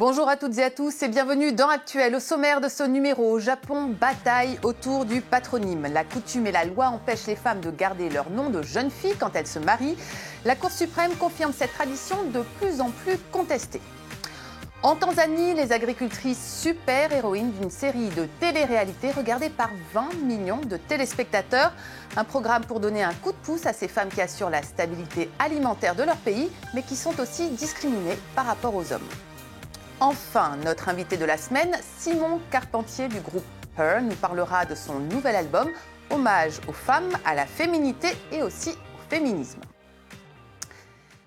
Bonjour à toutes et à tous et bienvenue dans Actuel. Au sommaire de ce numéro, au Japon, bataille autour du patronyme. La coutume et la loi empêchent les femmes de garder leur nom de jeune fille quand elles se marient. La Cour suprême confirme cette tradition de plus en plus contestée. En Tanzanie, les agricultrices super-héroïnes d'une série de télé-réalités regardée par 20 millions de téléspectateurs. Un programme pour donner un coup de pouce à ces femmes qui assurent la stabilité alimentaire de leur pays, mais qui sont aussi discriminées par rapport aux hommes. Enfin, notre invité de la semaine, Simon Carpentier du groupe Her, nous parlera de son nouvel album, hommage aux femmes, à la féminité et aussi au féminisme.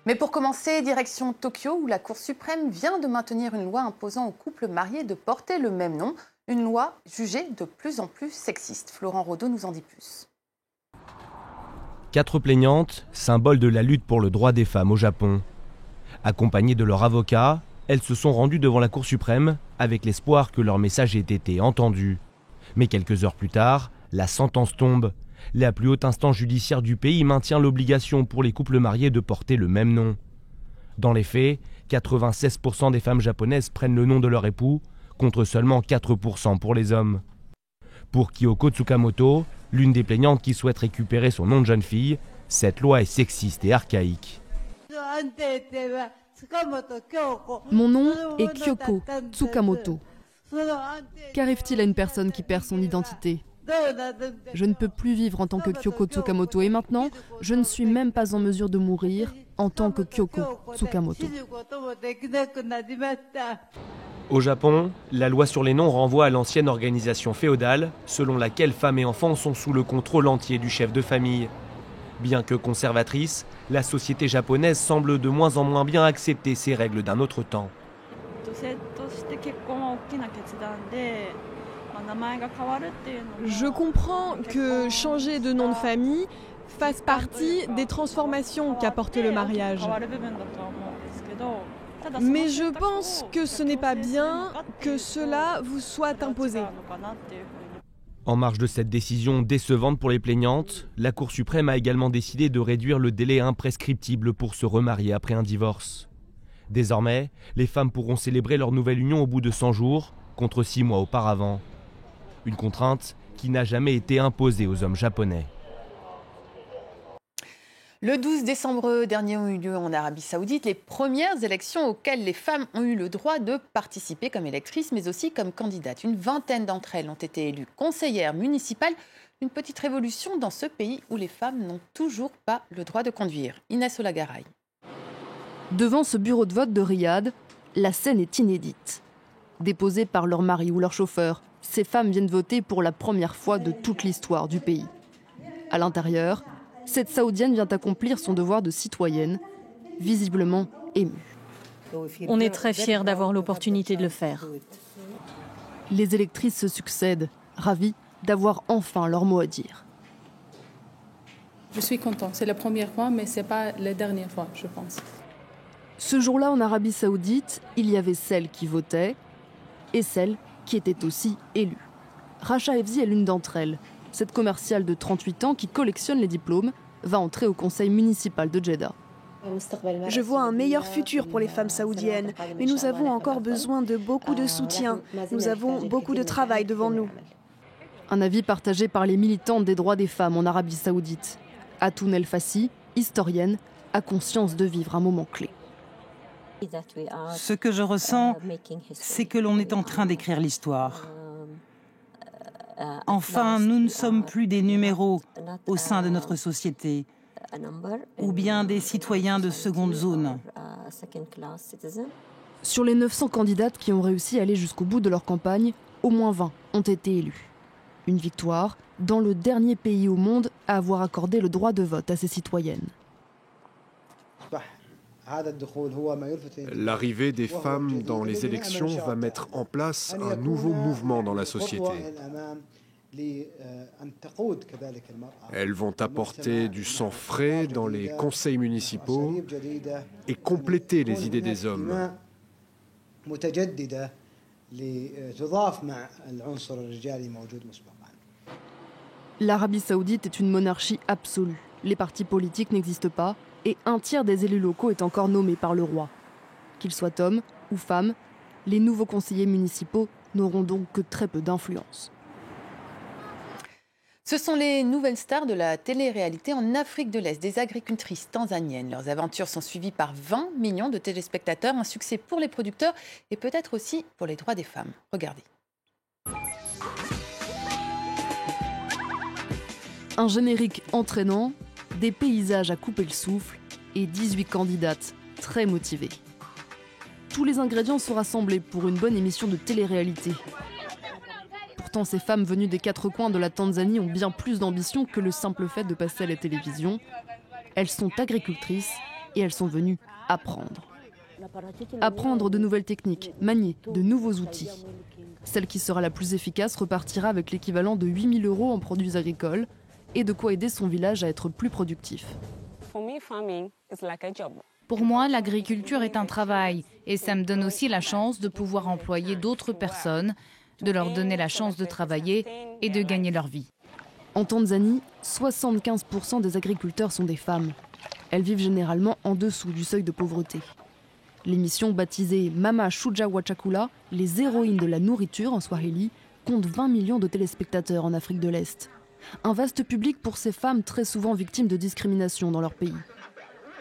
Mais pour commencer, direction Tokyo, où la Cour suprême vient de maintenir une loi imposant aux couples mariés de porter le même nom, une loi jugée de plus en plus sexiste. Florent Rodeau nous en dit plus. 4 plaignantes, symbole de la lutte pour le droit des femmes au Japon. Accompagnées de leur avocat, elles se sont rendues devant la Cour suprême avec l'espoir que leur message ait été entendu. Mais quelques heures plus tard, la sentence tombe. La plus haute instance judiciaire du pays maintient l'obligation pour les couples mariés de porter le même nom. Dans les faits, 96% des femmes japonaises prennent le nom de leur époux, contre seulement 4% pour les hommes. Pour Kyoko Tsukamoto, l'une des plaignantes qui souhaite récupérer son nom de jeune fille, cette loi est sexiste et archaïque. Mon nom est Kyoko Tsukamoto. Qu'arrive-t-il à une personne qui perd son identité ? Je ne peux plus vivre en tant que Kyoko Tsukamoto et maintenant, je ne suis même pas en mesure de mourir en tant que Kyoko Tsukamoto. Au Japon, la loi sur les noms renvoie à l'ancienne organisation féodale, selon laquelle femmes et enfants sont sous le contrôle entier du chef de famille. Bien que conservatrice, la société japonaise semble de moins en moins bien accepter ces règles d'un autre temps. Je comprends que changer de nom de famille fasse partie des transformations qu'apporte le mariage. Mais je pense que ce n'est pas bien que cela vous soit imposé. En marge de cette décision décevante pour les plaignantes, la Cour suprême a également décidé de réduire le délai imprescriptible pour se remarier après un divorce. Désormais, les femmes pourront célébrer leur nouvelle union au bout de 100 jours, contre 6 mois auparavant. Une contrainte qui n'a jamais été imposée aux hommes japonais. Le 12 décembre dernier ont eu lieu en Arabie Saoudite les premières élections auxquelles les femmes ont eu le droit de participer comme électrices, mais aussi comme candidates. Une vingtaine d'entre elles ont été élues conseillères municipales. Une petite révolution dans ce pays où les femmes n'ont toujours pas le droit de conduire. Inès Olagaray. Devant ce bureau de vote de Riyad, la scène est inédite. Déposées par leur mari ou leur chauffeur, ces femmes viennent voter pour la première fois de toute l'histoire du pays. À l'intérieur, cette Saoudienne vient accomplir son devoir de citoyenne, visiblement émue. On est très fiers d'avoir l'opportunité de le faire. Les électrices se succèdent, ravies d'avoir enfin leur mot à dire. Je suis contente, c'est la première fois, mais ce n'est pas la dernière fois, je pense. Ce jour-là, en Arabie Saoudite, il y avait celles qui votaient et celles qui étaient aussi élues. Racha Efzi est l'une d'entre elles. Cette commerciale de 38 ans qui collectionne les diplômes va entrer au conseil municipal de Jeddah. Je vois un meilleur futur pour les femmes saoudiennes, mais nous avons encore besoin de beaucoup de soutien. Nous avons beaucoup de travail devant nous. Un avis partagé par les militantes des droits des femmes en Arabie Saoudite. Atoun El Fassi, historienne, a conscience de vivre un moment clé. Ce que je ressens, c'est que l'on est en train d'écrire l'histoire. Enfin, nous ne sommes plus des numéros au sein de notre société, ou bien des citoyens de seconde zone. Sur les 900 candidates qui ont réussi à aller jusqu'au bout de leur campagne, au moins 20 ont été élues. Une victoire dans le dernier pays au monde à avoir accordé le droit de vote à ses citoyennes. L'arrivée des femmes dans les élections va mettre en place un nouveau mouvement dans la société. Elles vont apporter du sang frais dans les conseils municipaux et compléter les idées des hommes. L'Arabie Saoudite est une monarchie absolue. Les partis politiques n'existent pas et un tiers des élus locaux est encore nommé par le roi. Qu'ils soient hommes ou femmes, Les nouveaux conseillers municipaux n'auront donc que très peu d'influence. Ce sont les nouvelles stars de la télé-réalité en Afrique de l'Est, des agricultrices tanzaniennes. Leurs aventures sont suivies par 20 millions de téléspectateurs, un succès pour les producteurs et peut-être aussi pour les droits des femmes. Regardez. Un générique entraînant, des paysages à couper le souffle et 18 candidates très motivées. Tous les ingrédients sont rassemblés pour une bonne émission de télé-réalité. Pourtant, ces femmes venues des quatre coins de la Tanzanie ont bien plus d'ambition que le simple fait de passer à la télévision. Elles sont agricultrices et elles sont venues apprendre. Apprendre de nouvelles techniques, manier de nouveaux outils. Celle qui sera la plus efficace repartira avec l'équivalent de 8 000 € en produits agricoles et de quoi aider son village à être plus productif. Pour moi, l'agriculture est un travail et ça me donne aussi la chance de pouvoir employer d'autres personnes, de leur donner la chance de travailler et de gagner leur vie. En Tanzanie, 75% des agriculteurs sont des femmes. Elles vivent généralement en dessous du seuil de pauvreté. L'émission baptisée Mama Shujaa wa Chakula, les héroïnes de la nourriture en Swahili, compte 20 millions de téléspectateurs en Afrique de l'Est. Un vaste public pour ces femmes très souvent victimes de discrimination dans leur pays.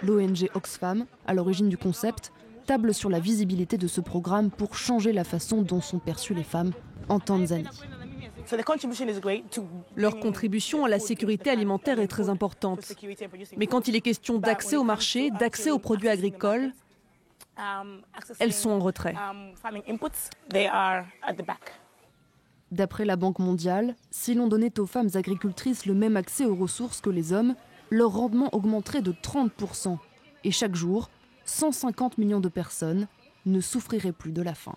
L'ONG Oxfam, à l'origine du concept, table sur la visibilité de ce programme pour changer la façon dont sont perçues les femmes en Tanzanie. Leur contribution à la sécurité alimentaire est très importante. Mais quand il est question d'accès au marché, d'accès aux produits agricoles, elles sont en retrait. D'après la Banque mondiale, si l'on donnait aux femmes agricultrices le même accès aux ressources que les hommes, leur rendement augmenterait de 30%. Et chaque jour, 150 millions de personnes ne souffriraient plus de la faim.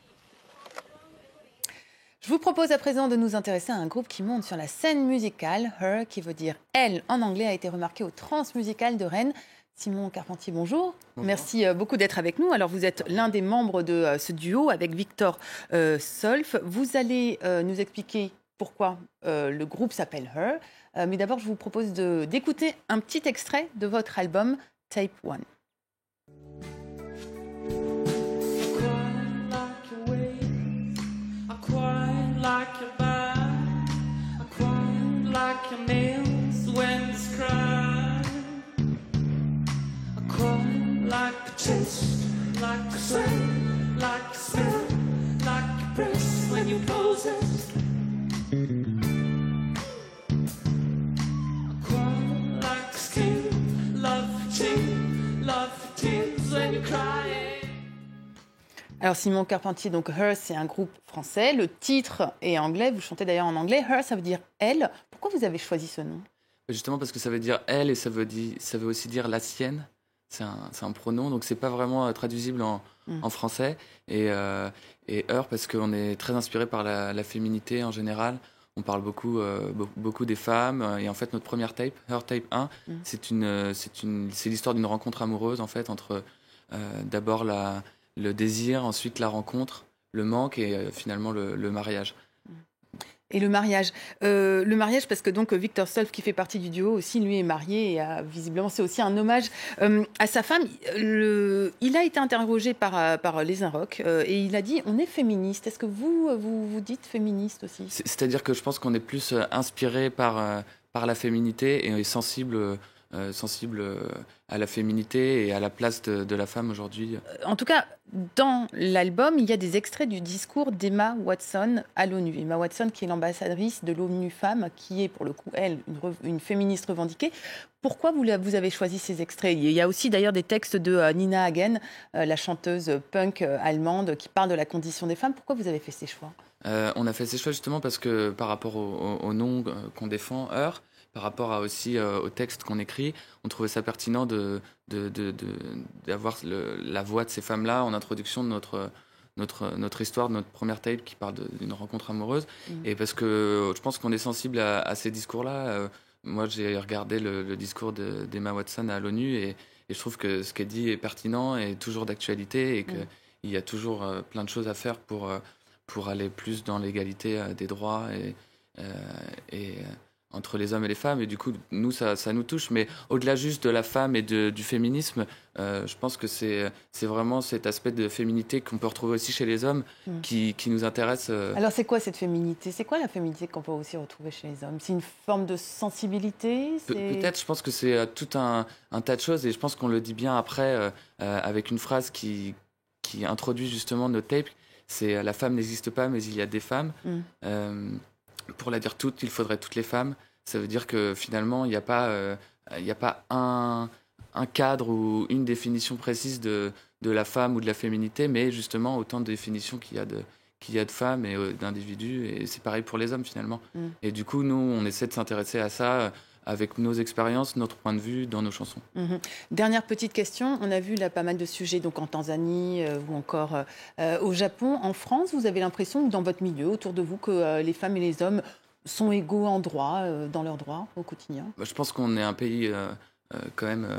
Je vous propose à présent de nous intéresser à un groupe qui monte sur la scène musicale. Her, qui veut dire « elle » en anglais, a été remarqué au Transmusical de Rennes. Simon Carpentier, bonjour. Merci beaucoup d'être avec nous. Alors, vous êtes l'un des membres de ce duo avec Victor Solf. Vous allez nous expliquer pourquoi le groupe s'appelle Her. Mais d'abord, je vous propose d'écouter un petit extrait de votre album Tape One. Alors Simon Carpentier, donc Her, c'est un groupe français. Le titre est anglais. Vous chantez d'ailleurs en anglais. Her, ça veut dire elle. Pourquoi vous avez choisi ce nom ? Justement parce que ça veut dire elle et ça veut aussi dire la sienne. C'est un pronom, donc c'est pas vraiment traduisible en français. Et Her parce qu'on est très inspiré par la féminité en général. On parle beaucoup des femmes. Et en fait, notre première tape, Her Tape 1, c'est l'histoire d'une rencontre amoureuse en fait entre d'abord le désir, ensuite la rencontre, le manque et finalement le mariage. Et le mariage, parce que donc Victor Solf, qui fait partie du duo aussi, lui est marié et visiblement c'est aussi un hommage à sa femme. Il a été interrogé par Les Inrocks et il a dit on est féministe. Est-ce que vous dites féministe aussi ? C'est-à-dire que je pense qu'on est plus inspiré par la féminité et sensible à la féminité et à la place de la femme aujourd'hui. En tout cas, dans l'album, il y a des extraits du discours d'Emma Watson à l'ONU. Emma Watson, qui est l'ambassadrice de l'ONU Femmes, qui est pour le coup, elle, une féministe revendiquée. Pourquoi vous avez choisi ces extraits ? Il y a aussi d'ailleurs des textes de Nina Hagen, la chanteuse punk allemande, qui parle de la condition des femmes. Pourquoi vous avez fait ces choix ? On a fait ces choix justement parce que par rapport au nom qu'on défend, Her, par rapport aussi au texte qu'on écrit, on trouvait ça pertinent d'avoir la voix de ces femmes-là en introduction de notre histoire, de notre première tape qui parle d'une rencontre amoureuse. Et parce que je pense qu'on est sensible à ces discours-là. Moi, j'ai regardé le discours d'Emma Watson à l'ONU et je trouve que ce qu'elle dit est pertinent et toujours d'actualité et qu'il y a toujours plein de choses à faire pour aller plus dans l'égalité des droits et entre les hommes et les femmes. Et du coup, nous, ça nous touche. Mais au-delà juste de la femme et du féminisme, je pense que c'est vraiment cet aspect de féminité qu'on peut retrouver aussi chez les hommes qui nous intéresse. Alors, c'est quoi cette féminité? C'est quoi la féminité qu'on peut aussi retrouver chez les hommes? C'est une forme de sensibilité? Peut-être, je pense que c'est tout un tas de choses. Et je pense qu'on le dit bien après avec une phrase qui introduit justement notre tape. C'est « la femme n'existe pas, mais il y a des femmes ». Pour la dire toute, il faudrait toutes les femmes. Ça veut dire que finalement, il n'y a pas un cadre ou une définition précise de la femme ou de la féminité, mais justement autant de définitions qu'il y a de femmes et d'individus. Et c'est pareil pour les hommes finalement. Et du coup, nous, on essaie de s'intéresser à ça avec nos expériences, notre point de vue dans nos chansons. Dernière petite question, on a vu là pas mal de sujets donc en Tanzanie ou encore au Japon. En France, vous avez l'impression que dans votre milieu, autour de vous, que les femmes et les hommes sont égaux en droit, dans leurs droits au quotidien? Je pense qu'on est un pays quand même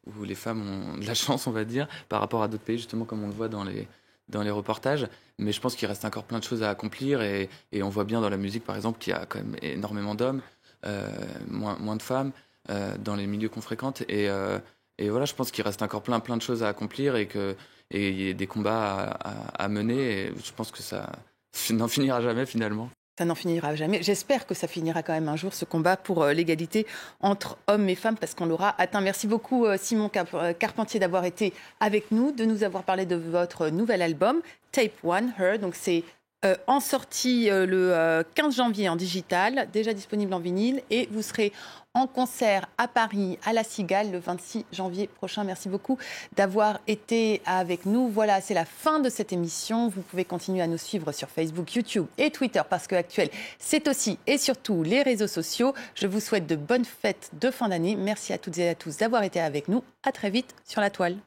où les femmes ont de la chance, on va dire, par rapport à d'autres pays, justement comme on le voit dans les reportages. Mais je pense qu'il reste encore plein de choses à accomplir et on voit bien dans la musique, par exemple, qu'il y a quand même énormément d'hommes. Moins de femmes dans les milieux qu'on fréquente et voilà, je pense qu'il reste encore plein de choses à accomplir et il y a des combats à mener et je pense que ça n'en finira jamais finalement. Ça n'en finira jamais. J'espère que ça finira quand même un jour, ce combat pour l'égalité entre hommes et femmes, parce qu'on l'aura atteint. Merci beaucoup, Simon Carpentier, d'avoir été avec nous, de nous avoir parlé de votre nouvel album, Tape One, Her. Donc c'est en sortie le 15 janvier en digital, déjà disponible en vinyle, et vous serez en concert à Paris, à La Cigale, le 26 janvier prochain. Merci beaucoup d'avoir été avec nous. Voilà, c'est la fin de cette émission. Vous pouvez continuer à nous suivre sur Facebook, YouTube et Twitter, parce que Actuel, c'est aussi et surtout les réseaux sociaux. Je vous souhaite de bonnes fêtes de fin d'année. Merci à toutes et à tous d'avoir été avec nous. À très vite sur la toile.